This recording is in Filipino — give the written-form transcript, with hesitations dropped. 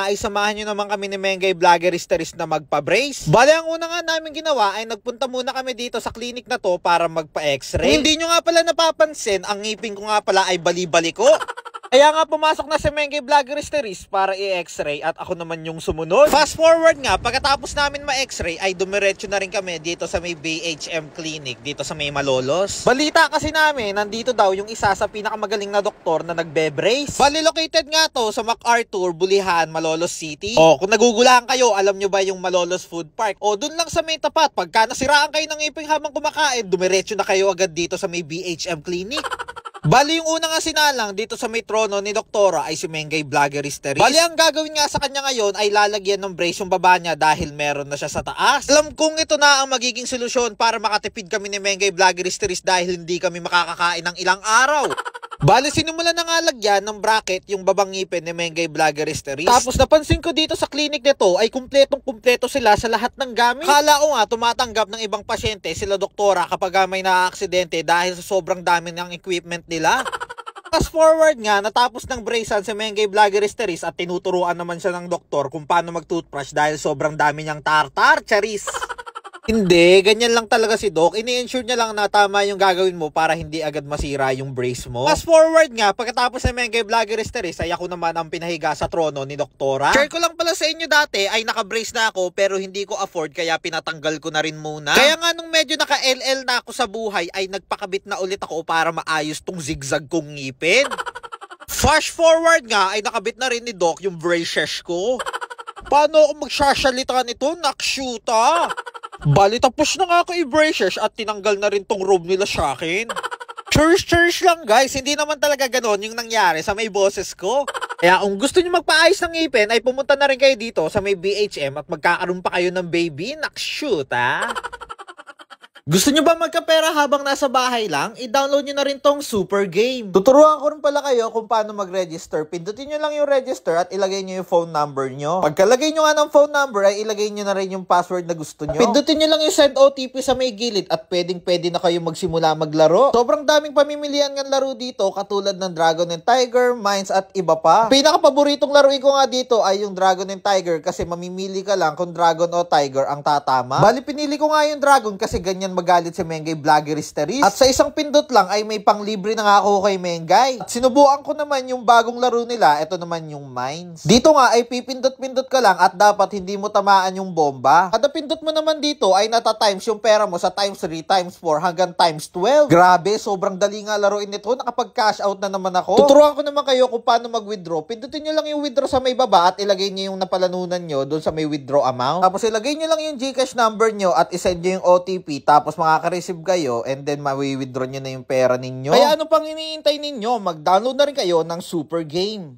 ay samahan nyo naman kami ni Mengay Vlogeristeris na magpa-brace. Bale, ang una nga namin ginawa ay nagpunta muna kami dito sa clinic na to para magpa-x-ray. Kung hindi nyo nga pala napapansin, ang ngipin ko nga pala ay bali-bali ko. Kaya nga pumasok na si Mengay Vlogeristeris para i-x-ray at ako naman yung sumunod. Fast forward nga, pagkatapos namin ma-x-ray ay dumiretso na rin kami dito sa may BHM Clinic, dito sa may Malolos. Balita kasi namin, nandito daw yung isa sa pinakamagaling na doktor na nagbe-brace. Bali, located nga to sa MacArthur, Bulihan, Malolos City. O, kung nagugulahan kayo, alam nyo ba yung Malolos Food Park? O, dun lang sa may tapat, pagka nasiraan kayo ng ngipin habang kumakain, dumiretso na kayo agad dito sa may BHM Clinic. Bali, yung una nga sinalang dito sa may trono ni Doktora ay si Mengay Vlogeristeris. Bali, ang gagawin nga sa kanya ngayon ay lalagyan ng brace yung baba niya dahil meron na siya sa taas. Alam kong ito na ang magiging solusyon para makatipid kami ni Mengay Vlogeristeris dahil hindi kami makakakain ng ilang araw. Bali, sinumulan na nga lagyan ng bracket yung babang ngipin ni Mengay Vlogeristeris. Tapos napansin ko dito sa clinic nito ay kumpletong-kumpleto sila sa lahat ng gamit. Kala ko nga tumatanggap ng ibang pasyente sila doktora kapag may naaaksidente dahil sa sobrang dami ng equipment nila. Fast forward nga, natapos ng bracean si Mengay Vlogeristeris at tinuturuan naman siya ng doktor kung paano mag-toothbrush dahil sobrang dami niyang tartar, charis. Hindi, ganyan lang talaga si Doc. Ini-ensure niya lang na tama yung gagawin mo para hindi agad masira yung brace mo. Fast forward nga, pagkatapos ng Mengay Vlogeristeris ay ako naman ang pinahiga sa trono ni Doktora. Share ko lang pala sa inyo dati ay naka-brace na ako pero hindi ko afford kaya pinatanggal ko na rin muna. Kaya nga nung medyo naka-LL na ako sa buhay ay nagpakabit na ulit ako para maayos tong zigzag kong ngipin. Fast forward nga ay nakabit na rin ni Doc yung braces ko. Paano ako magsasalita nito? Nakshuta! Bali, tapos na nga ako i-braces at tinanggal na rin tong robe nila sa akin. Church lang guys, hindi naman talaga ganon yung nangyari sa may boses ko. Kaya kung gusto nyo magpaayos ng ngipin ay pumunta na rin kayo dito sa may BHM at magkakaroon pa kayo ng baby. Nakshoot ha! Gusto nyo ba magkapera habang nasa bahay lang? I-download nyo na rin tong Super Game. Tuturuan ko rin pala kayo kung paano mag-register. Pindutin nyo lang yung register at ilagay nyo yung phone number nyo. Pagkalagay nyo nga ng phone number ay ilagay nyo na rin yung password na gusto nyo. Pindutin nyo lang yung send OTP sa may gilid at pwede na kayo magsimula maglaro. Sobrang daming pamimilian ng laro dito katulad ng Dragon and Tiger, Mines at iba pa. Pinaka-paboritong laruin ko nga dito ay yung Dragon and Tiger kasi mamimili ka lang kung Dragon o Tiger ang tatama. Bali, pinili ko nga yung Dragon kasi ganyan magalit si Mengay Vlogeristeris. At sa isang pindot lang ay may panglibre na nga ako kay Mengay. At sinubukan ko naman yung bagong laro nila, ito naman yung Mines. Dito nga ay pipindot-pindot ka lang at dapat hindi mo tamaan yung bomba. Kada pindot mo naman dito ay nata-times yung pera mo sa times 3, times 4 hanggang times 12. Grabe, sobrang dali nga laruin nito. Nakapag-cash out na naman ako. Tuturuan ko naman kayo kung paano mag-withdraw. Pindutin nyo lang yung withdraw sa may baba at ilagay nyo yung napalanunan nyo doon sa may withdraw amount. Tapos ilagay nyo lang yung GCash number nyo at isend nyo yung OTP. Tapos makaka-receive kayo and then mawi-withdraw nyo na yung pera ninyo. Kaya ano pang iniintay ninyo? Mag-download na rin kayo ng Super Game.